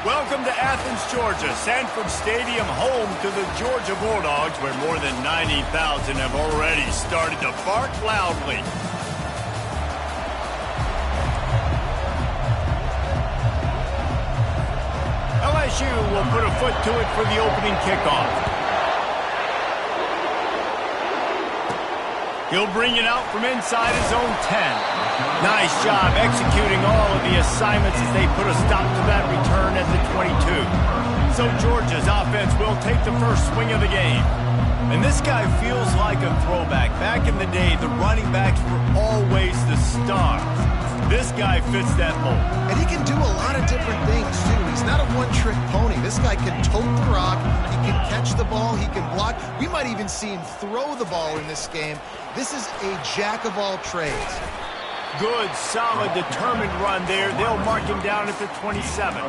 Welcome to Athens, Georgia, Sanford Stadium, home to the Georgia Bulldogs, where more than 90,000 have already started to bark loudly. LSU will put a foot to it for the opening kickoff. He'll bring it out from inside his own 10. Nice job executing all of the assignments as they put a stop to that return at the 22. So Georgia's offense will take the first swing of the game. And this guy feels like a throwback. Back in the day, the running backs were always the stars. This guy fits that mold. And he can do a lot of different things, too. He's not a one-trick pony. This guy can tote the rock. He can catch the ball. He can block. We might even see him throw the ball in this game. This is a jack of all trades. Good, solid, determined run there. They'll mark him down at the 27.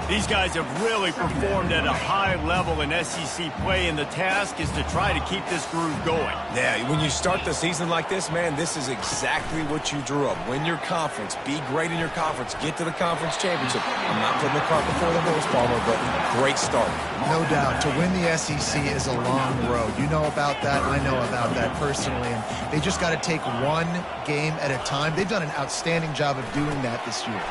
These guys have really performed at a high level in SEC play, and the task is to try to keep this groove going. Yeah, when you start the season like this, man, this is exactly what you drew up. Win your conference. Be great in your conference. Get to the conference championship. I'm not putting the cart before the horse, Palmer, but great start. No doubt. To win the SEC is a long road. You know about that. I know about that personally. And they just got to take one game at a time. They've done an outstanding job of doing that this year.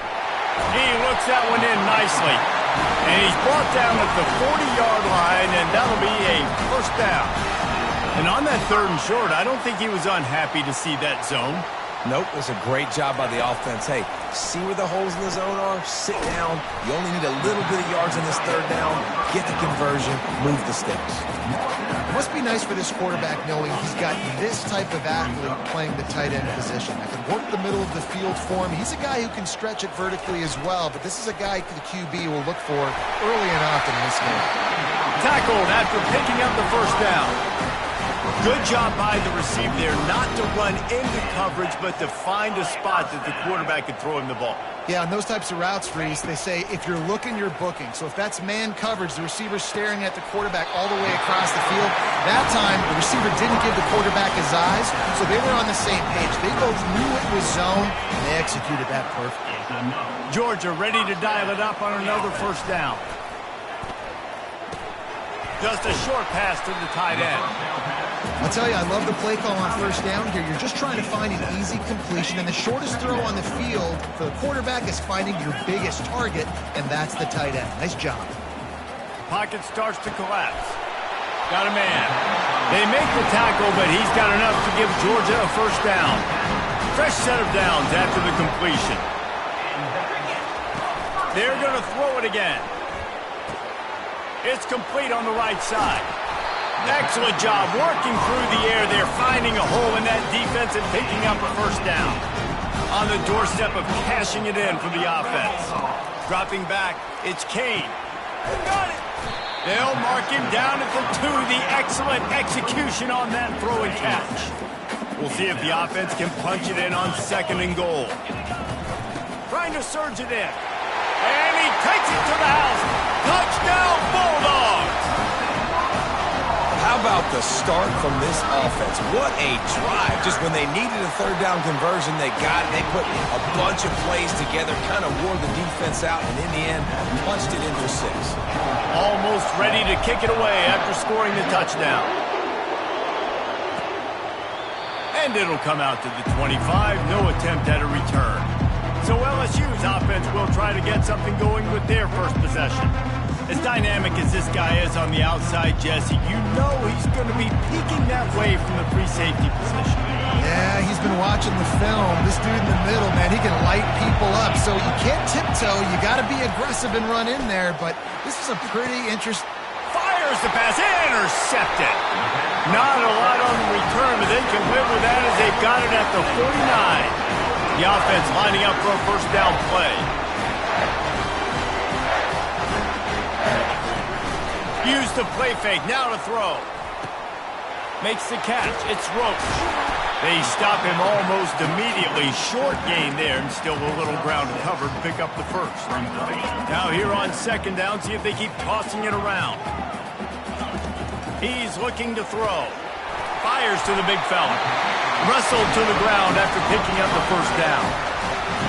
He looks that one in nicely. And he's brought down at the 40-yard line, and that'll be a first down. And on that 3rd and short, I don't think he was unhappy to see that zone. Nope, it's a great job by the offense. Hey, see where the holes in the zone are? Sit down. You only need a little bit of yards in this 3rd down. Get the conversion. Move the sticks. It must be nice for this quarterback knowing he's got this type of athlete playing the tight end position. That can work the middle of the field for him. He's a guy who can stretch it vertically as well, but this is a guy the QB will look for early and often in this game. Tackled after picking up the first down. Good job by the receiver there not to run into coverage, but to find a spot that the quarterback could throw him the ball. Yeah, on those types of routes, Reese, they say if you're looking, you're booking. So if that's man coverage, the receiver's staring at the quarterback all the way across the field. That time, the receiver didn't give the quarterback his eyes, so they were on the same page. They both knew it was zone, and they executed that perfectly. Georgia ready to dial it up on another first down. Just a short pass to the tight end. I'll tell you, I love the play call on first down here. You're just trying to find an easy completion, and the shortest throw on the field for the quarterback is finding your biggest target, and that's the tight end. Nice job. Pocket starts to collapse. Got a man. They make the tackle, but he's got enough to give Georgia a first down. Fresh set of downs after the completion. They're going to throw it again. It's complete on the right side. Excellent job working through the air there, finding a hole in that defense and picking up a first down. On the doorstep of cashing it in for the offense. Dropping back, it's Kane. Got it. They'll mark him down at the 2. The excellent execution on that throw and catch. We'll see if the offense can punch it in on 2nd and goal. Trying to surge it in. And he takes it to the house. Touchdown, Bulldogs! How about the start from this offense? What a drive. Just when they needed a 3rd down conversion, they got it. They put a bunch of plays together, kind of wore the defense out, and in the end, punched it into 6. Almost ready to kick it away after scoring the touchdown. And it'll come out to the 25. No attempt at a return. So LSU's offense will try to get something going with their first possession. As dynamic as this guy is on the outside, Jesse, you know he's going to be peeking that way from the free safety position. Yeah, he's been watching the film. This dude in the middle, man, he can light people up. So you can't tiptoe. You got to be aggressive and run in there. But this is a pretty interesting... Fires the pass. Intercepted. Not a lot on the return, but they can live with that as they've got it at the 49. The offense lining up for a first down play. Use the play fake. Now to throw. Makes the catch. It's Roach. They stop him almost immediately. Short gain there, and still a little ground covered to pick up the first. Now here on 2nd down, see if they keep tossing it around. He's looking to throw. Fires to the big fella. Wrestled to the ground after picking up the first down.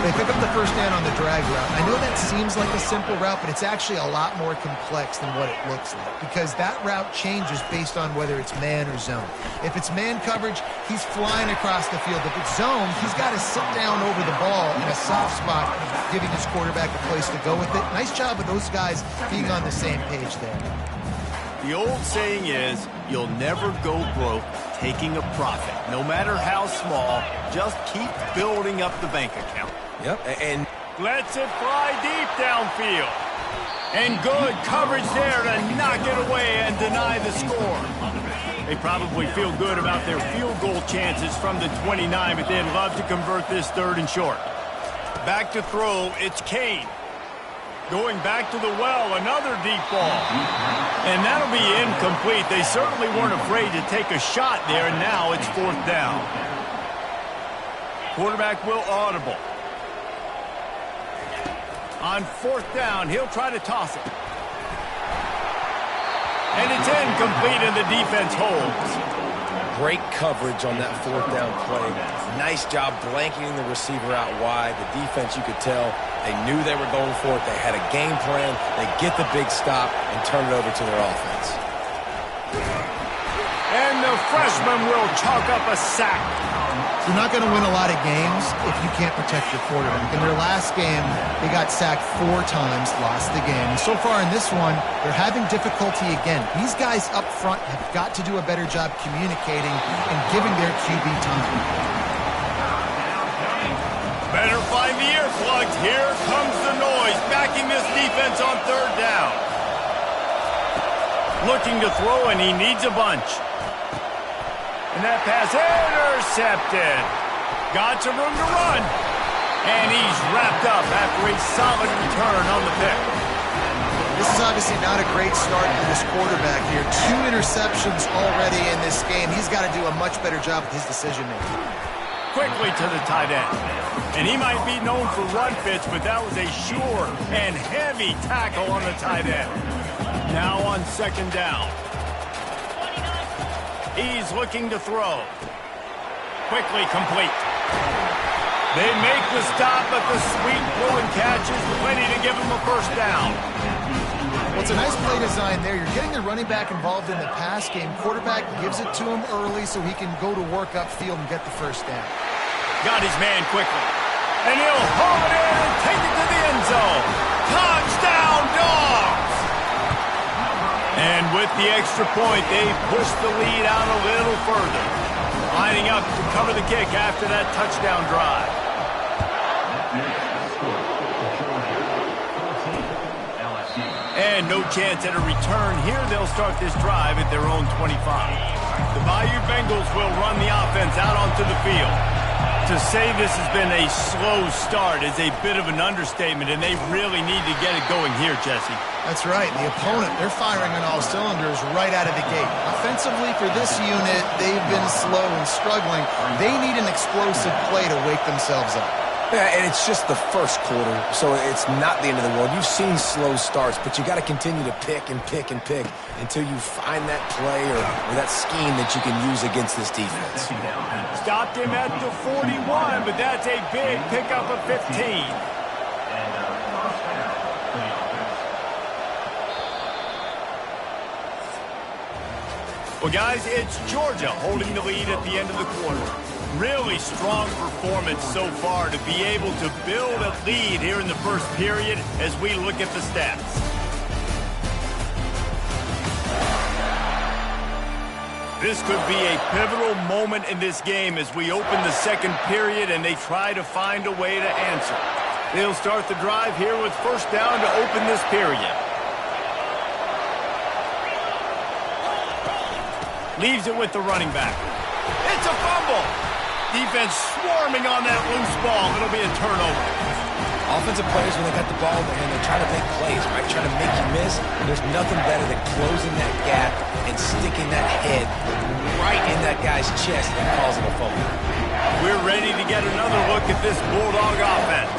They pick up the first down on the drag route. I know that seems like a simple route, but it's actually a lot more complex than what it looks like because that route changes based on whether it's man or zone. If it's man coverage, he's flying across the field. If it's zone, he's got to sit down over the ball in a soft spot, giving his quarterback a place to go with it. Nice job of those guys being on the same page there. The old saying is, you'll never go broke taking a profit. No matter how small, just keep building up the bank account. Yep, and lets it fly deep downfield. And good coverage there to knock it away and deny the score. They probably feel good about their field goal chances from the 29, but they'd love to convert this 3rd and short. Back to throw, it's Kane. Going back to the well, another deep ball. And that'll be incomplete. They certainly weren't afraid to take a shot there, and now it's 4th down. Quarterback will audible. On 4th down, he'll try to toss it. And it's incomplete, and the defense holds. great coverage on that 4th down play. Nice job blanketing the receiver out wide. The defense, you could tell, they knew they were going for it. They had a game plan. They get the big stop and turn it over to their offense. And the freshman will chalk up a sack. You're not going to win a lot of games if you can't protect your quarterback. In their last game, they got sacked 4 times, lost the game. And so far in this one, they're having difficulty again. These guys up front have got to do a better job communicating and giving their QB time. Better find the earplugs. Here comes the noise, backing this defense on 3rd down. Looking to throw, and he needs a bunch. And that pass intercepted. Got some room to run. And he's wrapped up after a solid return on the pick. This is obviously not a great start for this quarterback here. 2 interceptions already in this game. He's got to do a much better job with his decision-making. Quickly to the tight end. And he might be known for run fits, but that was a sure and heavy tackle on the tight end. Now on 2nd down. He's looking to throw. Quickly complete. They make the stop, but the sweet throw and catch is plenty to give him a 1st down. Well, it's a nice play design there. You're getting the running back involved in the pass game. Quarterback gives it to him early so he can go to work upfield and get the 1st down. Got his man quickly. And he'll haul it in and take it to the end zone. Touchdown, Dogs! And with the extra point, they push the lead out a little further. Lining up to cover the kick after that touchdown drive. And no chance at a return here. They'll start this drive at their own 25. The Bayou Bengals will run the offense out onto the field. To say this has been a slow start is a bit of an understatement, and they really need to get it going here, Jesse. That's right. The opponent, they're firing on all cylinders right out of the gate. Offensively, for this unit, they've been slow and struggling. They need an explosive play to wake themselves up. Yeah, and it's just the 1st quarter, so it's not the end of the world. You've seen slow starts, but you got to continue to pick and pick and pick until you find that play or that scheme that you can use against this defense. Stopped him at the 41, but that's a big pickup of 15. Well, guys, it's Georgia holding the lead at the end of the quarter. Really strong performance so far to be able to build a lead here in the 1st period as we look at the stats. This could be a pivotal moment in this game as we open the 2nd period and they try to find a way to answer. They'll start the drive here with 1st down to open this period. Leaves it with the running back. It's a fumble. Defense swarming on that loose ball. It'll be a turnover. Offensive players, when they got the ball and they try to make plays, right, trying to make you miss, there's nothing better than closing that gap and sticking that head right in that guy's chest and causing a fumble. We're ready to get another look at this Bulldog offense.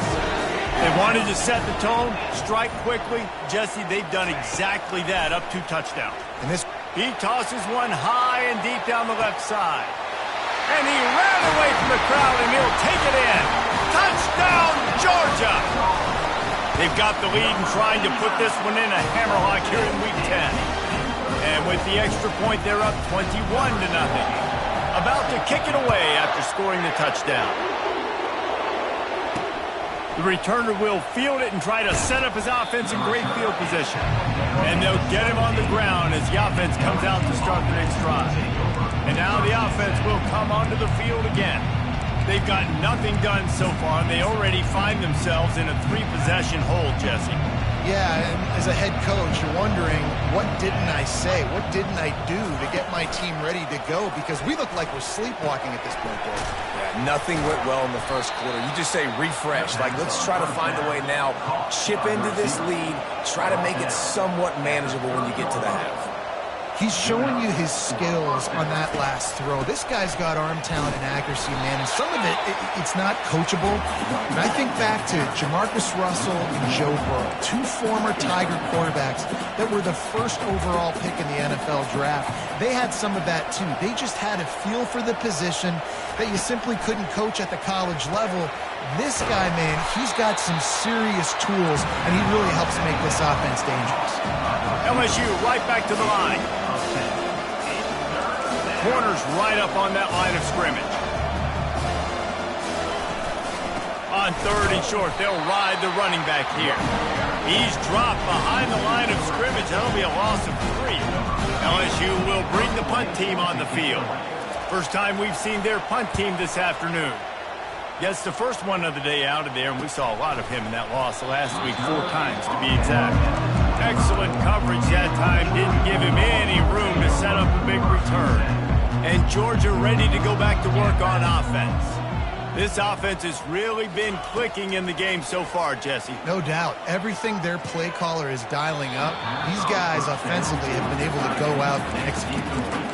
They wanted to set the tone, strike quickly. Jesse, they've done exactly that, up 2 touchdowns. And this he tosses one high and deep down the left side. And he ran away from the crowd, and he'll take it in. Touchdown, Georgia! They've got the lead and trying to put this one in a hammerlock here in Week 10. And with the extra point, they're up 21-0. About to kick it away after scoring the touchdown. The returner will field it and try to set up his offense in great field position. And they'll get him on the ground as the offense comes out to start the next drive. And now the offense will come onto the field again. They've got nothing done so far, and they already find themselves in a 3-possession hole, Jesse. Yeah, and as a head coach, you're wondering, what didn't I say? What didn't I do to get my team ready to go? Because we look like we're sleepwalking at this point, Dave. Yeah, nothing went well in the first quarter. You just say refresh. Like, let's try to find a way now. Chip into this lead. Try to make it somewhat manageable when you get to the half. He's showing you his skills on that last throw. This guy's got arm talent and accuracy, man, and some of it's not coachable. And I think back to Jamarcus Russell and Joe Burrow, 2 former Tiger quarterbacks that were the first overall pick in the NFL draft. They had some of that, too. They just had a feel for the position that you simply couldn't coach at the college level. This guy, man, he's got some serious tools, and he really helps make this offense dangerous. LSU right back to the line. Corners right up on that line of scrimmage. On 3rd and short, they'll ride the running back here. He's dropped behind the line of scrimmage. That'll be a loss of 3. LSU will bring the punt team on the field. First time we've seen their punt team this afternoon. Gets the first one of the day out of there, and we saw a lot of him in that loss last week, 4 times to be exact. Excellent coverage that time. Didn't give him any room to set up a big return. And Georgia ready to go back to work on offense. This offense has really been clicking in the game so far, Jesse. No doubt. Everything their play caller is dialing up, these guys offensively have been able to go out and execute.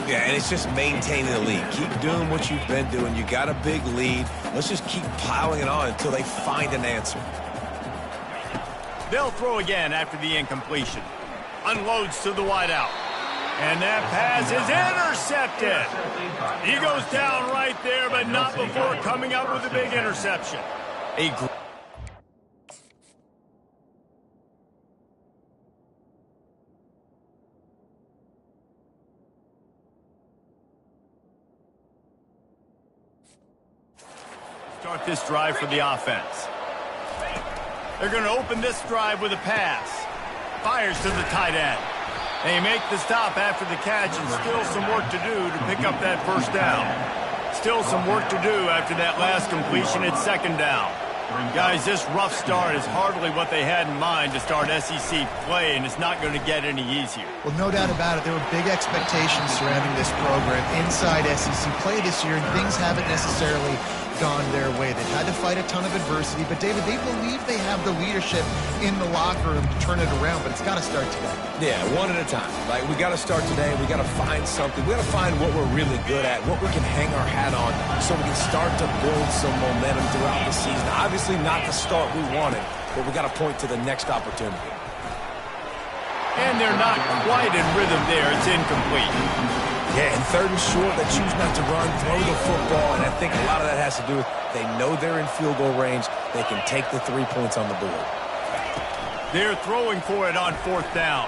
Yeah, and it's just maintaining the lead. Keep doing what you've been doing. You got a big lead. Let's just keep piling it on until they find an answer. They'll throw again after the incompletion. Unloads to the wideout. And that pass is intercepted. He goes down right there, but not before coming up with a big interception. Start this drive for the offense. They're going to open this drive with a pass. Fires to the tight end. They make the stop after the catch, and still some work to do to pick up that first down. Still some work to do after that last completion at 2nd down. Guys, this rough start is hardly what they had in mind to start SEC play, and it's not going to get any easier. Well, no doubt about it. There were big expectations surrounding this program inside SEC play this year, and things haven't necessarily gone their way. They've had to fight a ton of adversity, but David, they believe they have the leadership in the locker room to turn it around, but it's got to start today. Yeah, one at a time. Like, we got to start today. We got to find something. We got to find what we're really good at, what we can hang our hat on, so we can start to build some momentum throughout the season. Obviously, not the start we wanted, but we got to point to the next opportunity. And they're not quite in rhythm there. It's incomplete. Yeah, and 3rd and short, they choose not to run, throw the football, and I think a lot of that has to do with they know they're in field goal range. They can take the 3 points on the board. They're throwing for it on 4th down.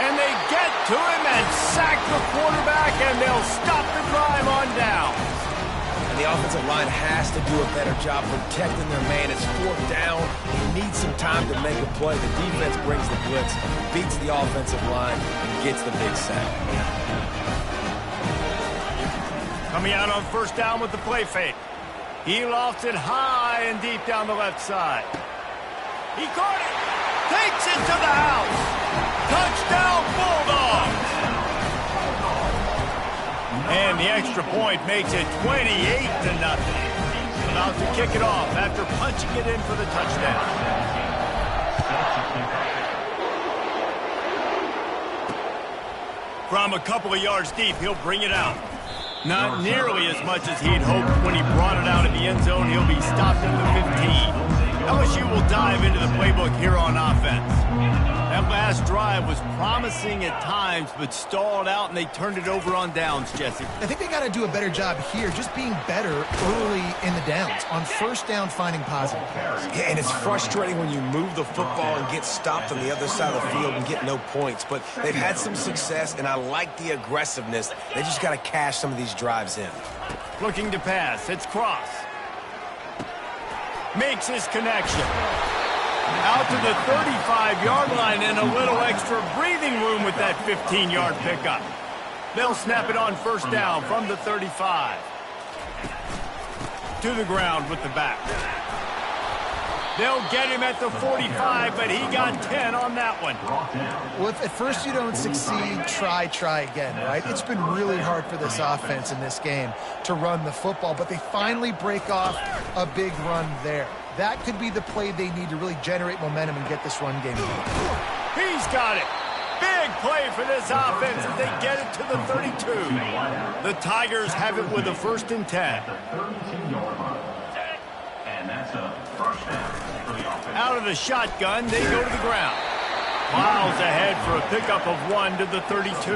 And they get to him and sack the quarterback, and they'll stop the drive on down. And the offensive line has to do a better job protecting their man. It's 4th down. He needs some time to make a play. The defense brings the blitz, beats the offensive line, and gets the big sack. Coming out on 1st down with the play fake. He lofts it high and deep down the left side. He caught it. Takes it to the house. Touchdown, Bulldogs. And the extra point makes it 28-0. About to kick it off after punching it in for the touchdown. From a couple of yards deep, he'll bring it out. Not nearly as much as he'd hoped when he brought it out of the end zone. He'll be stopped at the 15. LSU will dive into the playbook here on offense. That last drive was promising at times, but stalled out, and they turned it over on downs, Jesse. I think they got to do a better job here, just being better early in the downs. On first down, finding positive plays. Yeah, and it's frustrating when you move the football and get stopped on the other side of the field and get no points. But they've had some success, and I like the aggressiveness. They just got to cash some of these drives in. Looking to pass. It's Cross. Makes his connection. Out to the 35-yard line and a little extra breathing room with that 15-yard pickup. They'll snap it on first down from the 35. To the ground with the back. They'll get him at the 45, but he got 10 on that one. Well, if at first you don't succeed, try again, right? It's been really hard for this offense in this game to run the football, but they finally break off a big run there. That could be the play they need to really generate momentum and get this run game going. He's got it. Big play for this offense as they get it to the 32. The Tigers have it with a 1st and 10. Out of the shotgun, they go to the ground. Miles ahead for a pickup of 1 to the 32.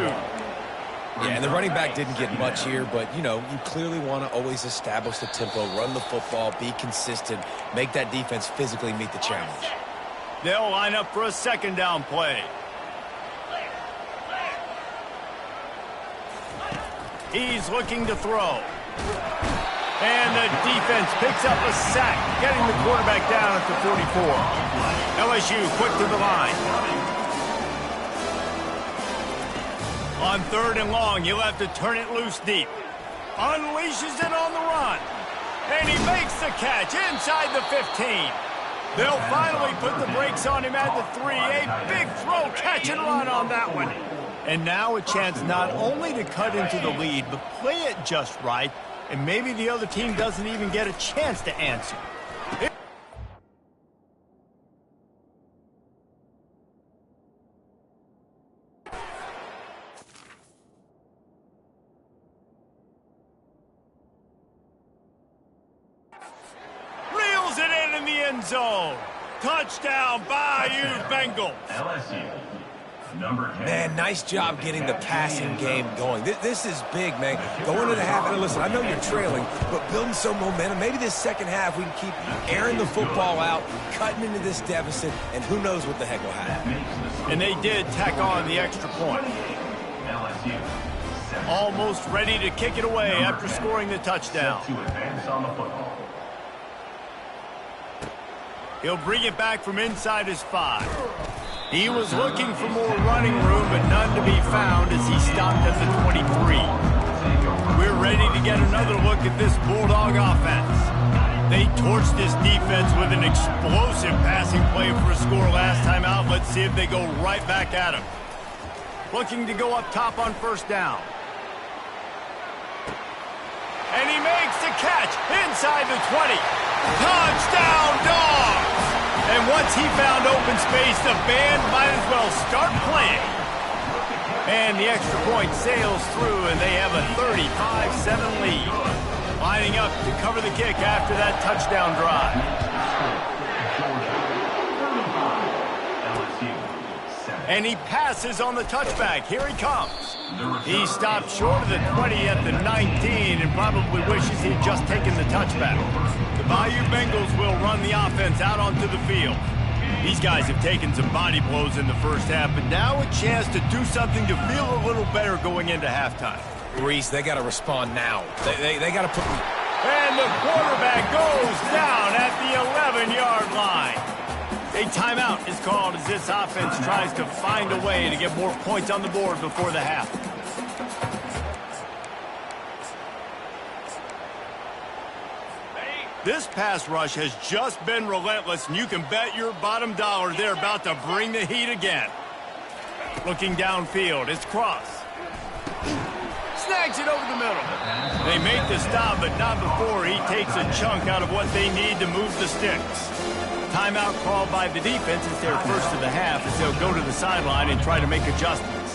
Yeah, and the running back didn't get much here, but, you know, you clearly want to always establish the tempo, run the football, be consistent, make that defense physically meet the challenge. They'll line up for a 2nd down play. He's looking to throw. And the defense picks up a sack, getting the quarterback down at the 44. LSU quick to the line. On 3rd and long, he'll have to turn it loose deep. Unleashes it on the run. And he makes the catch inside the 15. They'll finally put the brakes on him at the 3. A big throw, catch and run on that one. And now a chance not only to cut into the lead, but play it just right. And maybe the other team doesn't even get a chance to answer. Reels it in the end zone. Touchdown, Bayou Bengals. LSU. Number 10. Man, nice job getting the passing game going. This is big, man. Going into the half, and listen, I know you're trailing, but building some momentum. Maybe this second half we can keep airing the football out, cutting into this deficit, and who knows what the heck will happen. And they did tack on the extra point. LSU. Almost ready to kick it away after scoring the touchdown. To advance on the football. He'll bring it back from inside his 5. He was looking for more running room, but none to be found as he stopped at the 23. We're ready to get another look at this Bulldog offense. They torched this defense with an explosive passing play for a score last time out. Let's see if they go right back at him. Looking to go up top on 1st down. And he makes the catch inside the 20. Touchdown, Dogs! And once he found open space, the band might as well start playing. And the extra point sails through, and they have a 35-7 lead. Lining up to cover the kick after that touchdown drive. And he passes on the touchback. Here he comes. He stopped short of the 20 at the 19 and probably wishes he'd just taken the touchback. The Bayou Bengals will run the offense out onto the field. These guys have taken some body blows in the first half, but now a chance to do something to feel a little better going into halftime. Reese, they got to respond now. They got to put... And the quarterback goes down at the 11-yard line. A timeout is called as this offense tries to find a way to get more points on the board before the half. This pass rush has just been relentless, and you can bet your bottom dollar they're about to bring the heat again. Looking downfield, it's Cross. Snags it over the middle. They make the stop, but not before he takes a chunk out of what they need to move the sticks. Timeout called by the defense is their first of the half as they'll go to the sideline and try to make adjustments.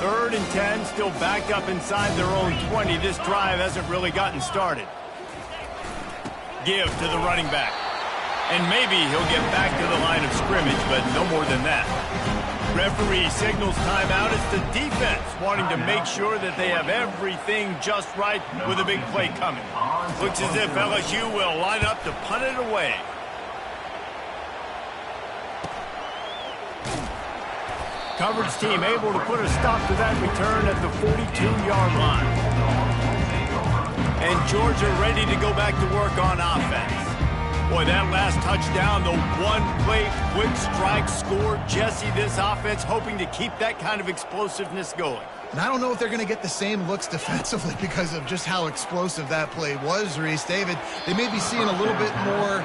3rd and 10, still backed up inside their own 20. This drive hasn't really gotten started. Give to the running back. And maybe he'll get back to the line of scrimmage, but no more than that. Referee signals timeout. It's the defense wanting to make sure that they have everything just right with a big play coming. Looks as if LSU will line up to punt it away. Coverage team able to put a stop to that return at the 42-yard line. And Georgia ready to go back to work on offense. Boy, that last touchdown, the one-play quick strike score. Jesse, this offense hoping to keep that kind of explosiveness going. And I don't know if they're going to get the same looks defensively because of just how explosive that play was, Reese. David, they may be seeing a little bit more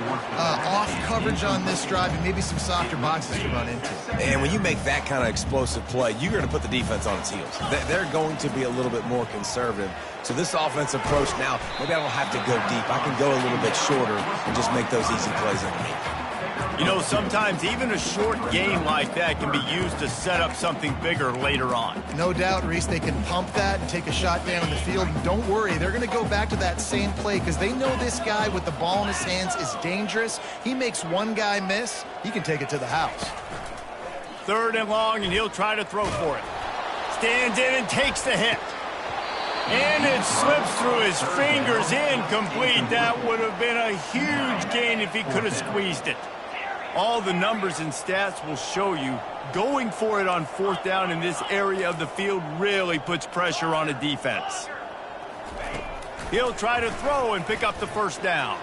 off coverage on this drive and maybe some softer boxes to run into. And when you make that kind of explosive play, you're going to put the defense on its heels. They're going to be a little bit more conservative. So this offensive approach now, maybe I don't have to go deep. I can go a little bit shorter and just make those easy plays underneath. You know, sometimes even a short game like that can be used to set up something bigger later on. No doubt, Reese, they can pump that and take a shot down the field. And don't worry, they're going to go back to that same play because they know this guy with the ball in his hands is dangerous. He makes one guy miss, he can take it to the house. 3rd and long, and he'll try to throw for it. Stands in and takes the hit. And it slips through his fingers, incomplete. That would have been a huge gain if he could have squeezed it. All the numbers and stats will show you going for it on 4th down in this area of the field really puts pressure on a defense. He'll try to throw and pick up the 1st down.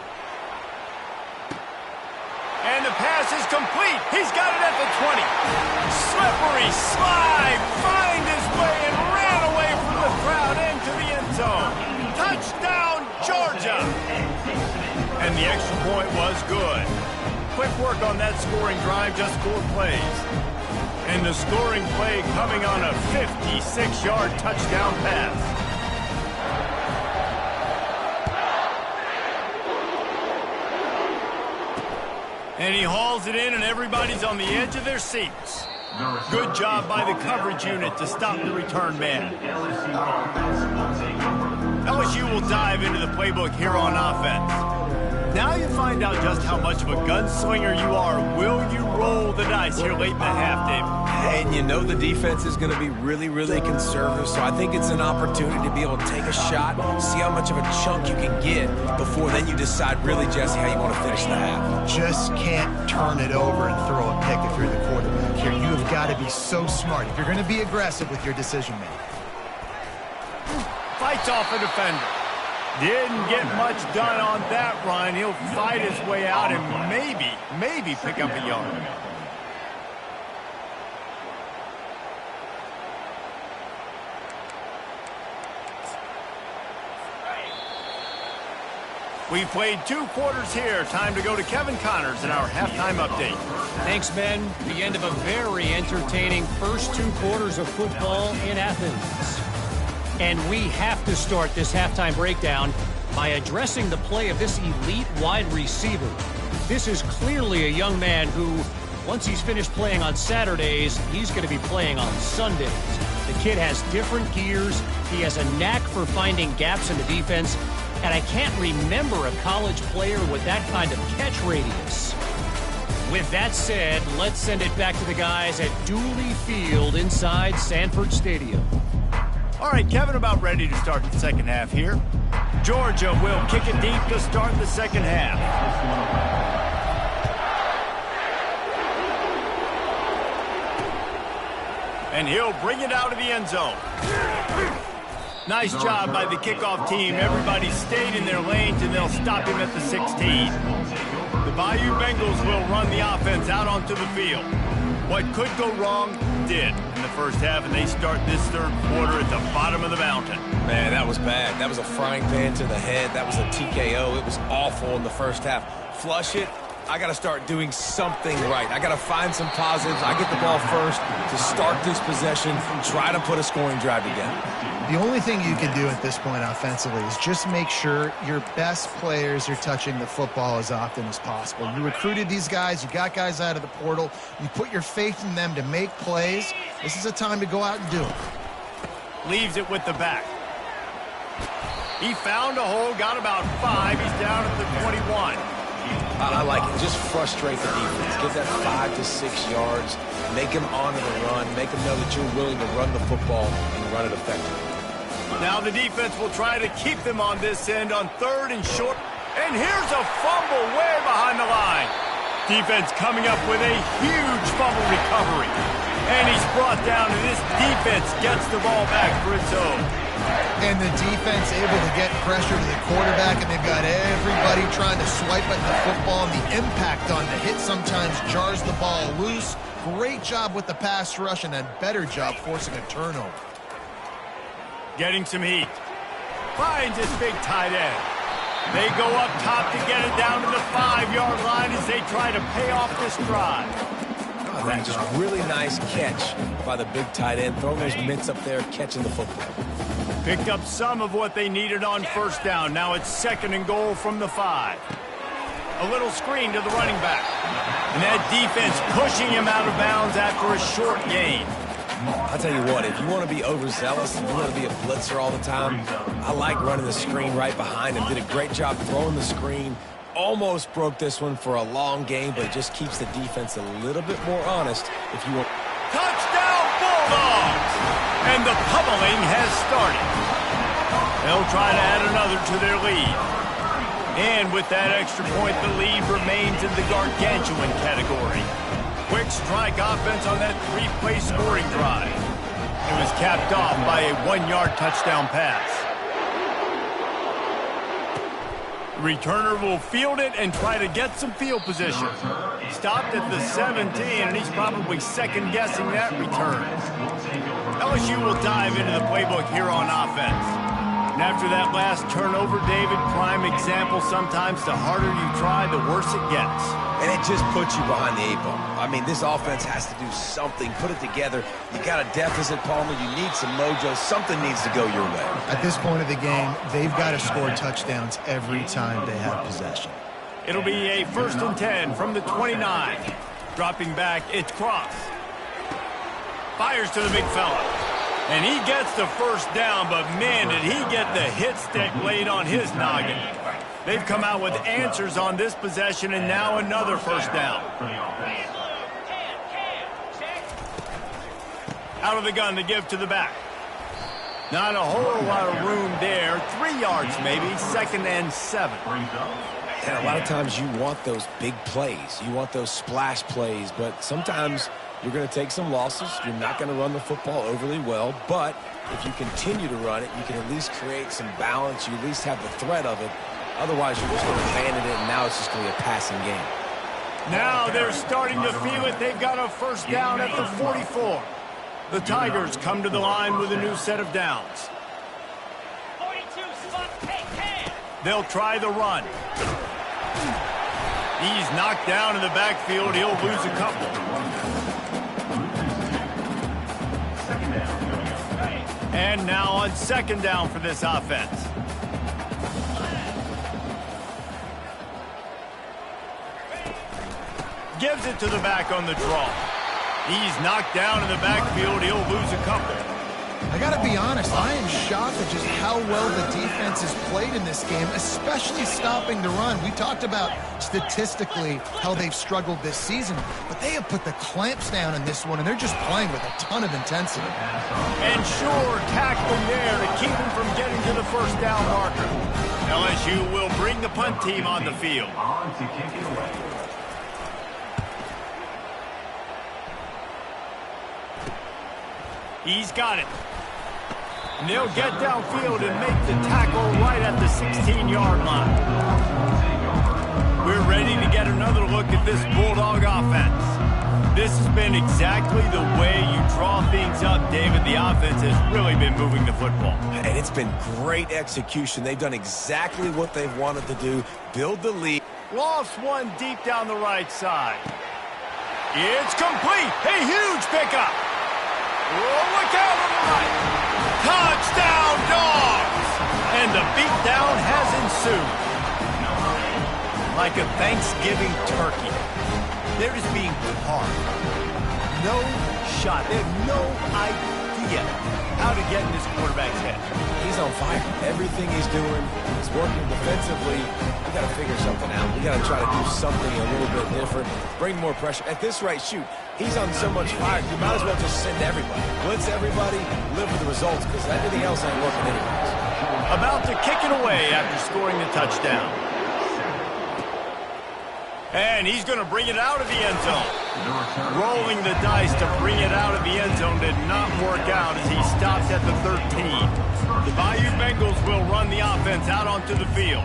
And the pass is complete. He's got it at the 20. Slippery slide, find his way and ran away from the crowd into the end zone. Touchdown, Georgia! And the extra point was good. Quick work on that scoring drive, just 4 plays. And the scoring play coming on a 56-yard touchdown pass. And he hauls it in, and everybody's on the edge of their seats. Good job by the coverage unit to stop the return man. LSU will dive into the playbook here on offense. Now you find out just how much of a gunslinger you are. Will you roll the dice here late in the half, David? And you know the defense is going to be really, really conservative, so I think it's an opportunity to be able to take a shot, see how much of a chunk you can get before then you decide really, Jesse, how you want to finish the half. Just can't turn it over and throw a pick if you're the quarterback here. You have got to be so smart if you're going to be aggressive with your decision-making. Fights off a defender. Didn't get much done on that run. He'll fight his way out and maybe pick up a yard. We played 2 quarters here. Time to go to Kevin Connors in our halftime update. Thanks, Ben. The end of a very entertaining first 2 quarters of football in Athens. And we have to start this halftime breakdown by addressing the play of this elite wide receiver. This is clearly a young man who, once he's finished playing on Saturdays, he's going to be playing on Sundays. The kid has different gears. He has a knack for finding gaps in the defense. And I can't remember a college player with that kind of catch radius. With that said, let's send it back to the guys at Dooley Field inside Sanford Stadium. All right, Kevin, about ready to start the second half here. Georgia will kick it deep to start the second half. And he'll bring it out of the end zone. Nice job by the kickoff team. Everybody stayed in their lanes, and they'll stop him at the 16. The Bayou Bengals will run the offense out onto the field. What could go wrong did in the first half, and they start this 3rd quarter at the bottom of the mountain. Man, that was bad. That was a frying pan to the head. That was a TKO. It was awful in the first half. Flush it. I got to start doing something right. I got to find some positives. I get the ball first to start this possession, try to put a scoring drive together. The only thing you can do at this point offensively is just make sure your best players are touching the football as often as possible. You recruited these guys. You got guys out of the portal. You put your faith in them to make plays. This is a time to go out and do it. Leaves it with the back. He found a hole, got about 5. He's down at the 21. I like it. Just frustrate the defense. Get that 5 to 6 yards. Make them honor the run. Make them know that you're willing to run the football and run it effectively. Now the defense will try to keep them on this end on 3rd and short. And here's a fumble way behind the line. Defense coming up with a huge fumble recovery. And he's brought down, and this defense gets the ball back for its own. And the defense able to get pressure to the quarterback, and they've got everybody trying to swipe at the football, and the impact on the hit sometimes jars the ball loose. Great job with the pass rush, and a better job forcing a turnover. Getting some heat. Finds his big tight end. They go up top to get it down to the 5-yard line as they try to pay off this drive. Oh, that's just really nice catch by the big tight end. Throwing those mitts up there, catching the football. Picked up some of what they needed on 1st down. Now it's 2nd and goal from the 5. A little screen to the running back. And that defense pushing him out of bounds after a short gain. I'll tell you what, if you want to be overzealous and you want to be a blitzer all the time, I like running the screen right behind him. Did a great job throwing the screen. Almost broke this one for a long game, but it just keeps the defense a little bit more honest if you want. Touchdown Bulldogs! And the pummeling has started. They'll try to add another to their lead. And with that extra point, the lead remains in the gargantuan category. Quick strike offense on that 3-play scoring drive. It was capped off by a 1-yard touchdown pass. The returner will field it and try to get some field position. Stopped at the 17, and he's probably second-guessing that return. LSU will dive into the playbook here on offense. And after that last turnover, David, prime example, sometimes the harder you try, the worse it gets. And it just puts you behind the 8 ball. I mean, this offense has to do something, put it together. You got a deficit, Palmer. You need some mojo. Something needs to go your way. At this point of the game, they've got to score touchdowns every time they have possession. It'll be a 1st and 10 from the 29. Dropping back, it's Cross. Fires to the big fella. And he gets the 1st down, but man, did he get the hit stick laid on his noggin. They've come out with answers on this possession, and now another 1st down. Out of the gun to give to the back. Not a whole lot of room there. 3 yards maybe, 2nd and 7. And a lot of times you want those big plays. You want those splash plays, but sometimes you're going to take some losses. You're not going to run the football overly well, but if you continue to run it, you can at least create some balance. You at least have the threat of it. Otherwise, you're just going to abandon it, and now it's just going to be a passing game. Now they're starting to feel it. They've got a 1st down at the 44. The Tigers come to the line with a new set of downs. They'll try the run. He's knocked down in the backfield. He'll lose a couple. And now on 2nd down for this offense. Gives it to the back on the draw. He's knocked down in the backfield. He'll lose a couple. I got to be honest, I am shocked at just how well the defense has played in this game, especially stopping the run. We talked about statistically how they've struggled this season, but they have put the clamps down in this one, and they're just playing with a ton of intensity. And sure, tackling there to keep him from getting to the 1st down marker. LSU will bring the punt team on the field. On to kick it away. He's got it. And they'll get downfield and make the tackle right at the 16-yard line. We're ready to get another look at this Bulldog offense. This has been exactly the way you draw things up, David. The offense has really been moving the football. And it's been great execution. They've done exactly what they've wanted to do, build the lead. Lost one deep down the right side. It's complete. A huge pickup. Oh, look out on the right. Touchdown, Dogs! And the beatdown has ensued. Like a Thanksgiving turkey. They're just being carved. No shot. They have no idea idea how to get in this quarterback's head. He's on fire. Everything he's doing is working defensively. We got to figure something out. We got to try to do something a little bit different, bring more pressure. At this rate, shoot, he's on so much fire, you might as well just send everybody. Blitz everybody, live with the results, because everything else ain't working anyways. About to kick it away after scoring the touchdown. And he's going to bring it out of the end zone. Rolling the dice to bring it out of the end zone did not work out as he stopped at the 13. The Bayou Bengals will run the offense out onto the field.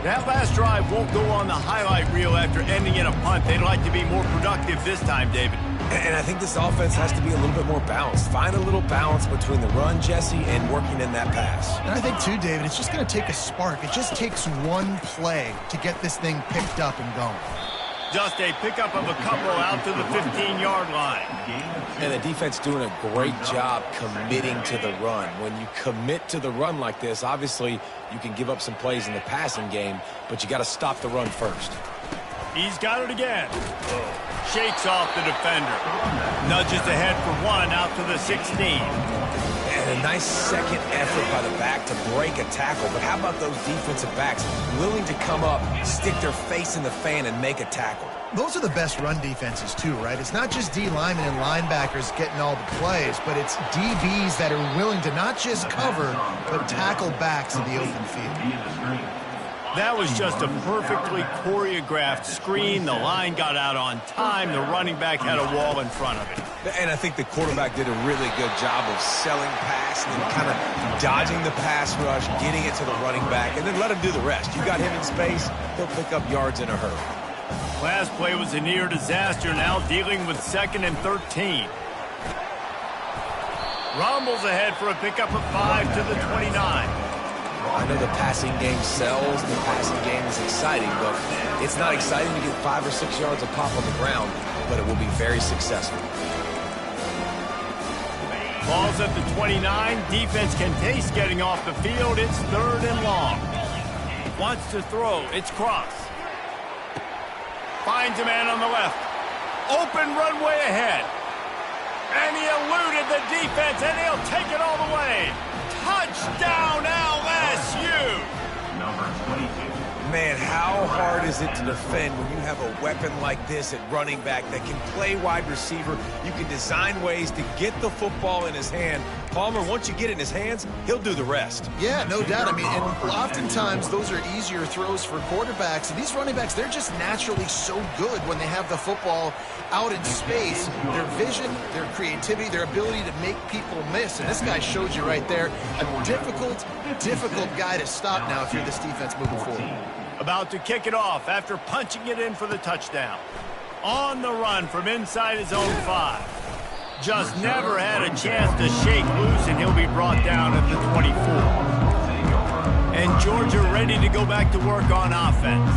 That last drive won't go on the highlight reel after ending in a punt. They'd like to be more productive this time, David. And I think this offense has to be a little bit more balanced. Find a little balance between the run, Jesse, and working in that pass. And I think, too, David, it's just going to take a spark. It just takes one play to get this thing picked up and going. Just a pickup of a couple out to the 15-yard line. And the defense doing a great job committing to the run. When you commit to the run like this, obviously you can give up some plays in the passing game, but you got to stop the run first. He's got it again. Shakes off the defender. Nudges ahead for one out to the 16. And a nice second effort by the back to break a tackle. But how about those defensive backs willing to come up, stick their face in the fan, and make a tackle? Those are the best run defenses, too, right? It's not just D linemen and linebackers getting all the plays, but it's DBs that are willing to not just cover, but tackle backs in the open field. That was just a perfectly choreographed screen. The line got out on time. The running back had a wall in front of it. And I think the quarterback did a really good job of selling pass and then kind of dodging the pass rush, getting it to the running back, and then let him do the rest. You got him in space, he'll pick up yards in a hurry. Last play was a near disaster, now dealing with 2nd and 13. Rumbles ahead for a pickup of 5 to the 29. I know the passing game sells, the passing game is exciting, but it's not exciting to get 5 or 6 yards of pop on the ground, but it will be very successful. Ball's at the 29. Defense can taste getting off the field. It's 3rd and long. Wants to throw. It's Cross. Finds a man on the left. Open runway ahead. And he eluded the defense, and he'll take it all the way. Touchdown, LSU! Number 22. Man, how hard is it to defend when you have a weapon like this at running back that can play wide receiver? You can design ways to get the football in his hand. Palmer, once you get it in his hands, he'll do the rest. Yeah, no doubt. I mean, and oftentimes those are easier throws for quarterbacks. And these running backs, they're just naturally so good when they have the football out in space. Their vision, their creativity, their ability to make people miss. And this guy showed you right there a difficult guy to stop now if you're this defense moving forward. About to kick it off after punching it in for the touchdown. On the run from inside his own 5. Just never had a chance to shake loose, and he'll be brought down at the 24. And Georgia ready to go back to work on offense.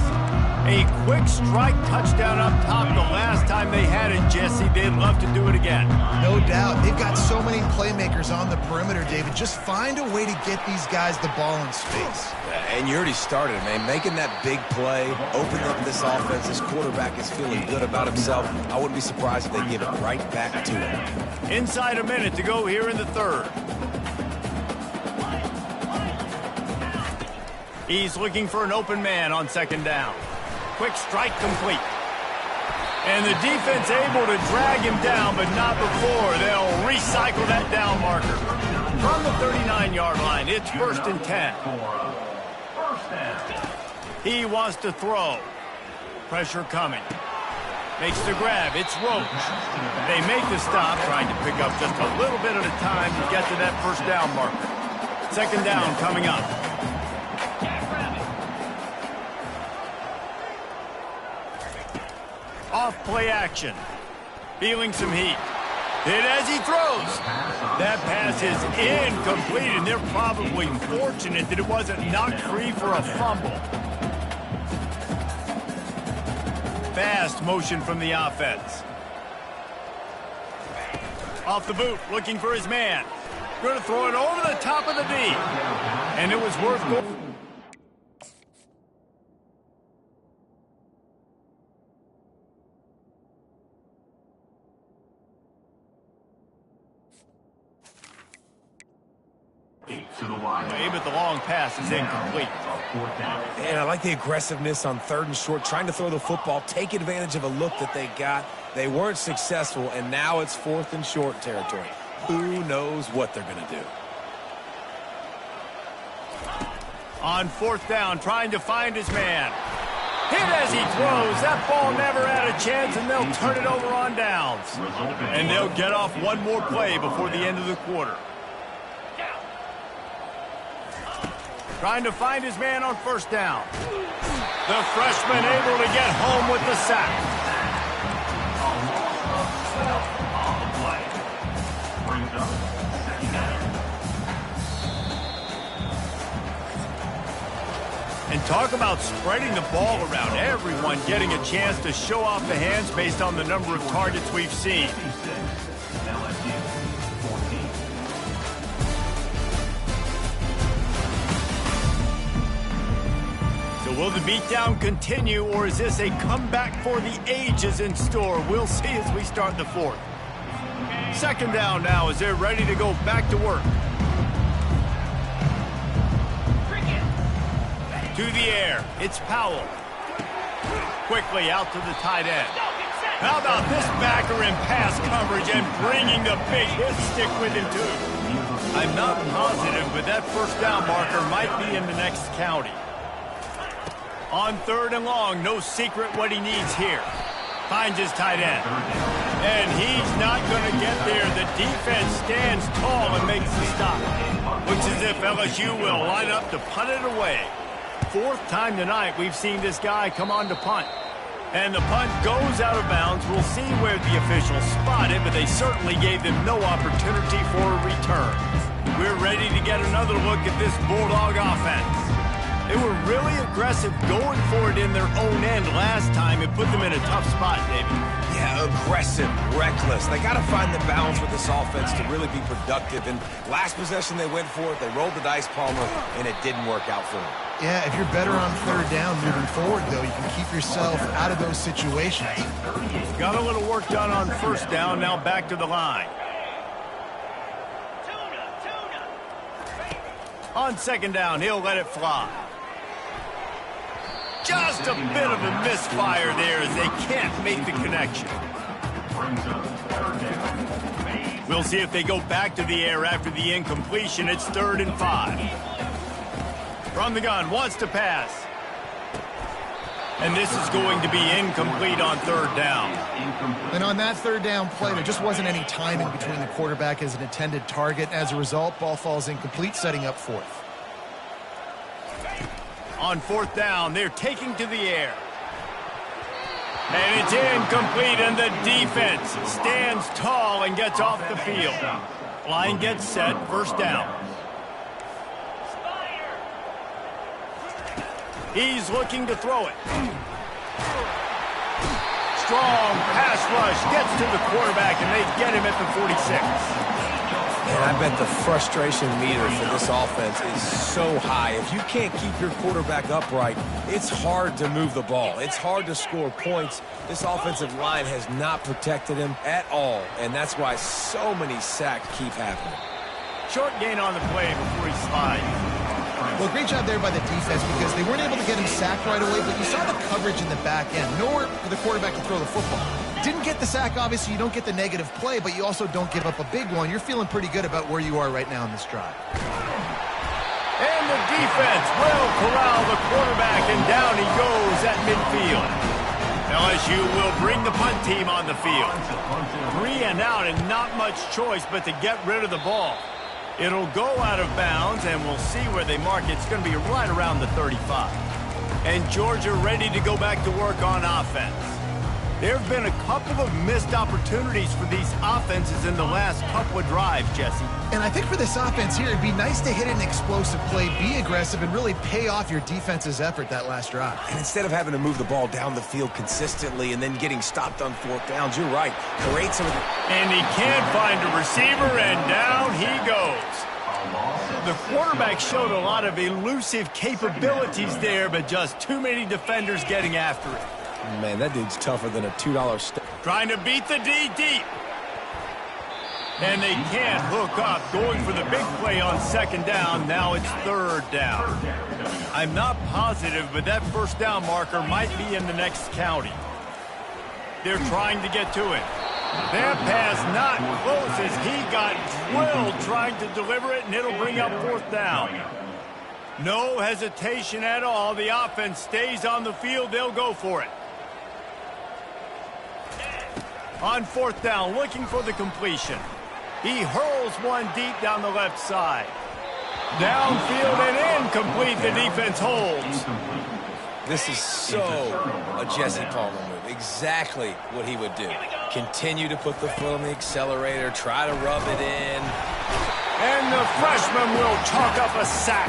A quick strike touchdown up top the last time they had it, Jesse. They'd love to do it again. No doubt. They've got so many playmakers on the perimeter, David. Just find a way to get these guys the ball in space. And you already started, man. Making that big play, opening up this offense. This quarterback is feeling good about himself. I wouldn't be surprised if they give it right back to him. Inside a minute to go here in the 3rd. He's looking for an open man on 2nd down. Quick strike complete. And the defense able to drag him down, but not before they'll recycle that down marker. From the 39-yard line, it's 1st and 10. He wants to throw. Pressure coming. Makes the grab. It's Roach. They make the stop, trying to pick up just a little bit at a time to get to that 1st down marker. 2nd down coming up. Off play action. Feeling some heat. Hit as he throws. That pass is incomplete, and they're probably fortunate that it wasn't knocked free for a fumble. Fast motion from the offense. Off the boot, looking for his man. Going to throw it over the top of the D. And it was worth going. to the line. But the long pass is incomplete. And I like the aggressiveness on 3rd and short, trying to throw the football, take advantage of a look that they got. They weren't successful, and now it's 4th and short territory. Who knows what they're going to do? On 4th down, trying to find his man. Hit as he throws. That ball never had a chance, and they'll turn it over on downs. And they'll get off one more play before the end of the quarter. Trying to find his man on 1st down. The freshman able to get home with the sack. And talk about spreading the ball around. Everyone getting a chance to show off the hands based on the number of targets we've seen. So will the beatdown continue, or is this a comeback for the ages in store? We'll see as we start the 4th. 2nd down now as they're ready to go back to work. To the air, it's Powell. Quickly out to the tight end. How about this backer in pass coverage and bringing the big hit stick with him too? I'm not positive, but that 1st down marker might be in the next county. On 3rd and long, no secret what he needs here. Finds his tight end. And he's not going to get there. The defense stands tall and makes the stop. Looks as if LSU will line up to punt it away. 4th time tonight we've seen this guy come on to punt. And the punt goes out of bounds. We'll see where the officials spot it, but they certainly gave them no opportunity for a return. We're ready to get another look at this Bulldog offense. They were really aggressive going for it in their own end last time. It put them in a tough spot, David. Yeah, aggressive, reckless. They got to find the balance with this offense to really be productive. And last possession they went for it. They rolled the dice, Palmer, and it didn't work out for them. Yeah, if you're better on 3rd down moving forward, though, you can keep yourself out of those situations. Got a little work done on 1st down, now back to the line. On 2nd down, he'll let it fly. Just a bit of a misfire there as they can't make the connection. We'll see if they go back to the air after the incompletion. It's 3rd and 5. From the gun, wants to pass. And this is going to be incomplete on 3rd down. And on that 3rd down play, there just wasn't any timing between the quarterback as an intended target. As a result, ball falls incomplete, setting up 4th. On 4th down, they're taking to the air. And it's incomplete, and the defense stands tall and gets off the field. Line gets set, 1st down. He's looking to throw it. Strong pass rush, gets to the quarterback, and they get him at the 46. And I bet the frustration meter for this offense is so high. If you can't keep your quarterback upright, it's hard to move the ball. It's hard to score points. This offensive line has not protected him at all, and that's why so many sacks keep happening. Short gain on the play before he slides. Well, great job there by the defense because they weren't able to get him sacked right away, but you saw the coverage in the back end. Nowhere for the quarterback to throw the football. Didn't get the sack, obviously. You don't get the negative play, but you also don't give up a big one. You're feeling pretty good about where you are right now in this drive. And the defense will corral the quarterback, and down he goes at midfield. LSU will bring the punt team on the field. 3 and out and not much choice but to get rid of the ball. It'll go out of bounds, and we'll see where they mark it. It's going to be right around the 35. And Georgia ready to go back to work on offense. There have been a couple of missed opportunities for these offenses in the last couple of drives, Jesse. And I think for this offense here, it'd be nice to hit an explosive play, be aggressive, and really pay off your defense's effort that last drive. And instead of having to move the ball down the field consistently and then getting stopped on 4th downs, you're right. Create some of the... And he can't find a receiver, and down he goes. The quarterback showed a lot of elusive capabilities there, but just too many defenders getting after it. Man, that dude's tougher than a $2 steak. Trying to beat the D deep. And they can't hook up, going for the big play on second down. Now it's third down. I'm not positive, but that first down marker might be in the next county. They're trying to get to it. That pass not close as he got drilled trying to deliver it, and it'll bring up fourth down. No hesitation at all. The offense stays on the field. They'll go for it. On fourth down, looking for the completion. He hurls one deep down the left side. Downfield and incomplete. The defense holds. This is so a Jesse Palmer move. Exactly what he would do. Continue to put the foot on the accelerator, try to rub it in. And the freshman will chalk up a sack.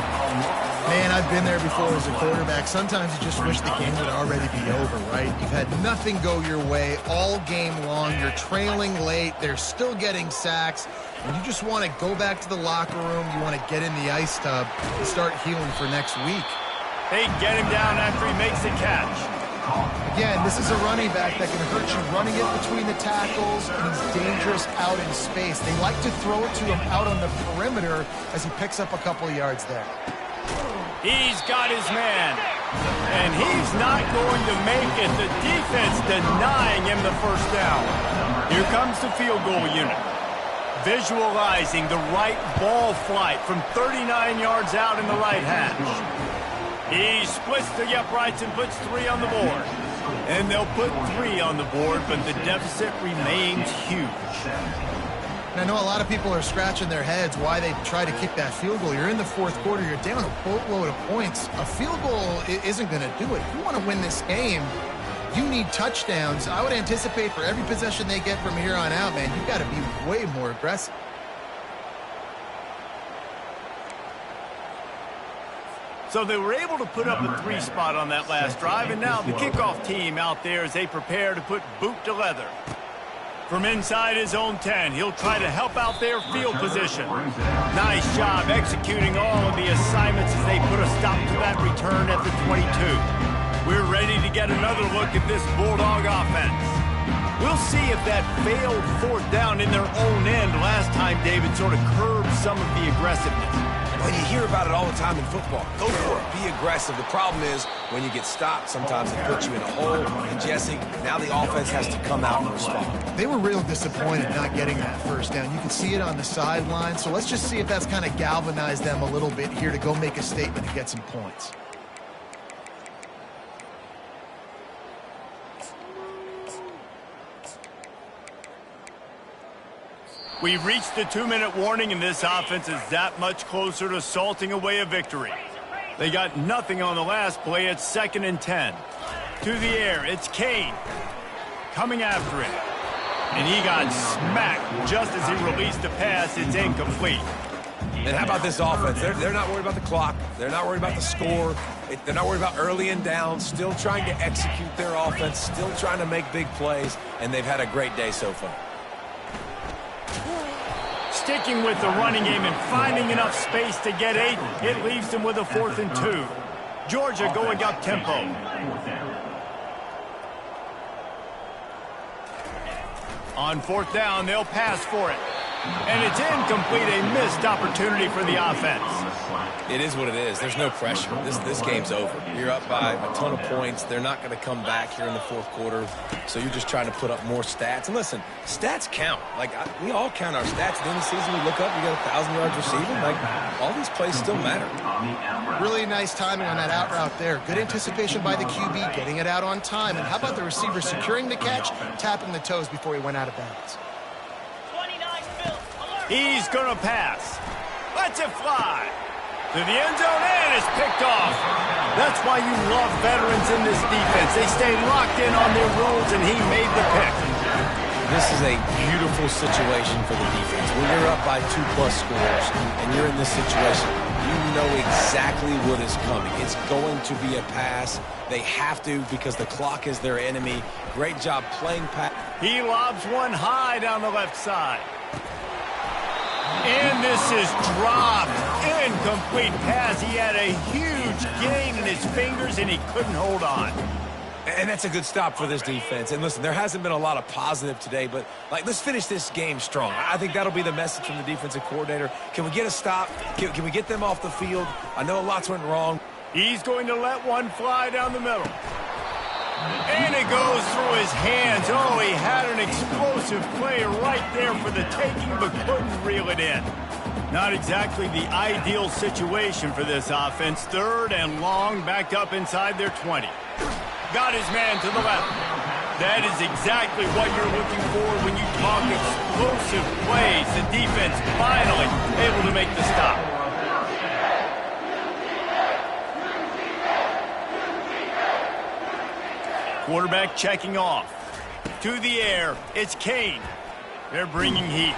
Man, I've been there before as a quarterback. Sometimes you just wish the game would already be over, right? You've had nothing go your way all game long. You're trailing late. They're still getting sacks. And you just want to go back to the locker room. You want to get in the ice tub and start healing for next week. They get him down after he makes the catch. Again, this is a running back that can hurt you running it between the tackles, and he's dangerous out in space. They like to throw it to him out on the perimeter as he picks up a couple of yards there. He's got his man, and he's not going to make it. The defense denying him the first down. Here comes the field goal unit. Visualizing the right ball flight from 39 yards out in the right hash. He splits the uprights and puts 3 on the board. And they'll put 3 on the board, but the deficit remains huge. And I know a lot of people are scratching their heads why they try to kick that field goal. You're in the fourth quarter. You're down a boatload of points. A field goal isn't going to do it. If you want to win this game, you need touchdowns. I would anticipate for every possession they get from here on out, man, you've got to be way more aggressive. So they were able to put up a 3 spot on that last drive, and now the kickoff team out there as they prepare to put boot to leather. From inside his own 10, he'll try to help out their field position. Nice job executing all of the assignments as they put a stop to that return at the 22. We're ready to get another look at this Bulldog offense. We'll see if that failed fourth down in their own end last time, David, sort of curbed some of the aggressiveness. Well, you hear about it all the time in football. Go for it. Be aggressive. The problem is when you get stopped, sometimes it puts you in a hole. And, Jesse, now the offense has to come out and respond. They were real disappointed not getting that first down. You can see it on the sideline. So let's just see if that's kind of galvanized them a little bit here to go make a statement and get some points. We've reached the 2-minute warning, and this offense is that much closer to salting away a victory. They got nothing on the last play. It's 2nd and 10. To the air, it's Kane coming after him. And he got smacked just as he released the pass. It's incomplete. And how about this offense? They're not worried about the clock. They're not worried about the score. They're not worried about early and down. Still trying to execute their offense. Still trying to make big plays. And they've had a great day so far. Sticking with the running game and finding enough space to get 8, it leaves them with a 4th and 2. Georgia going up tempo. On 4th down, they'll pass for it. And it's incomplete, a missed opportunity for the offense. It is what it is. There's no pressure. This game's over. You're up by a ton of points. They're not going to come back here in the fourth quarter. So you're just trying to put up more stats. And listen, stats count. Like, we all count our stats. At the end of the season, we look up, you got 1,000 yards receiving. Like, all these plays still matter. Really nice timing on that out route there. Good anticipation by the QB, getting it out on time. And how about the receiver securing the catch, tapping the toes before he went out of bounds? He's going to pass. Lets it fly. To the end zone, and it's picked off. That's why you love veterans in this defense. They stay locked in on their roles, and he made the pick. This is a beautiful situation for the defense. When you're up by 2+ scores, and you're in this situation, you know exactly what is coming. It's going to be a pass. They have to because the clock is their enemy. Great job playing pass. He lobs one high down the left side. And this is dropped. Incomplete pass. He had a huge gain in his fingers, and he couldn't hold on. And that's a good stop for this defense. And listen, there hasn't been a lot of positive today, but let's finish this game strong. I think that'll be the message from the defensive coordinator. Can we get a stop? Can we get them off the field? I know lots went wrong. He's going to let one fly down the middle. And it goes through his hands. Oh, he had an explosive play right there for the taking, but couldn't reel it in. Not exactly the ideal situation for this offense. 3rd and long, backed up inside their 20. Got his man to the left. That is exactly what you're looking for when you talk explosive plays. The defense finally able to make the stop. Quarterback checking off. To the air, it's Kane. They're bringing heat.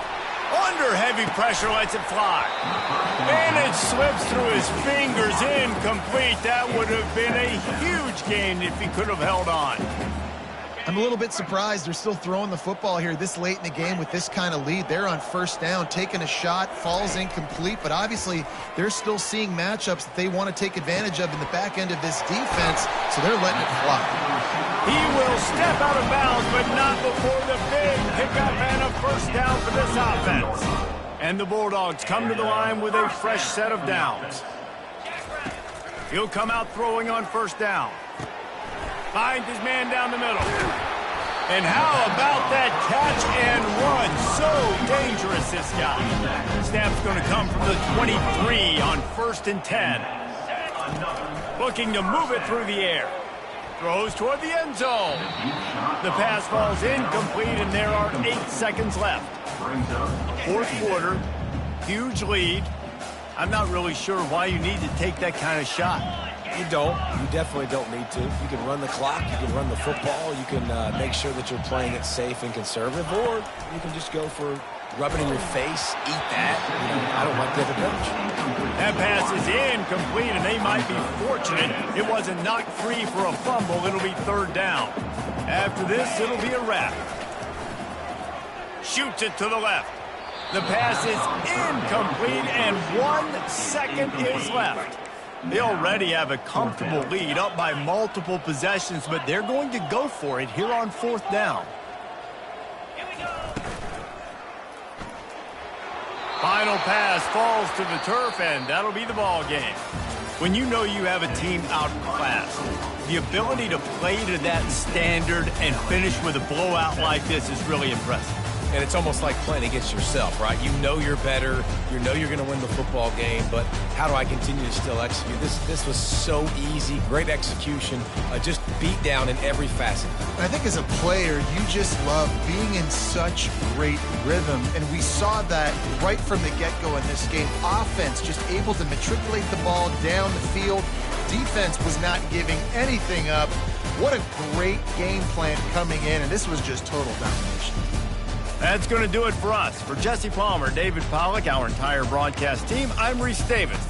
Under heavy pressure, lets it fly. And it slips through his fingers, incomplete. That would have been a huge gain if he could have held on. I'm a little bit surprised they're still throwing the football here this late in the game with this kind of lead. They're on 1st down, taking a shot, falls incomplete, but obviously they're still seeing matchups that they want to take advantage of in the back end of this defense, so they're letting it fly. He will step out of bounds, but not before the big pickup and a 1st down for this offense. And the Bulldogs come to the line with a fresh set of downs. He'll come out throwing on 1st down. Finds his man down the middle. And how about that catch and run? So dangerous, this guy. Snap's going to come from the 23 on 1st and 10. Looking to move it through the air. Throws toward the end zone. The pass falls incomplete, and there are 8 seconds left. 4th quarter, huge lead. I'm not really sure why you need to take that kind of shot. You don't. You definitely don't need to. You can run the clock. You can run the football. You can make sure that you're playing it safe and conservative, or you can just go for rub it in your face, eat that. I don't like the other coach. That pass is incomplete, and they might be fortunate it wasn't knocked free for a fumble. It'll be 3rd down. After this, it'll be a wrap. Shoots it to the left. The pass is incomplete, and 1 second is left. They already have a comfortable lead, up by multiple possessions, but they're going to go for it here on 4th down. Final pass falls to the turf, and that'll be the ball game. When you know you have a team outclassed, the ability to play to that standard and finish with a blowout like this is really impressive. And it's almost like playing against yourself, right? You know you're better. You know you're going to win the football game, but how do I continue to still execute? This was so easy. Great execution. Just beat down in every facet. I think as a player, you just love being in such great rhythm, and we saw that right from the get-go in this game. Offense just able to matriculate the ball down the field. Defense was not giving anything up. What a great game plan coming in, and this was just total domination. That's going to do it for us. For Jesse Palmer, David Pollack, our entire broadcast team, I'm Reese Davis.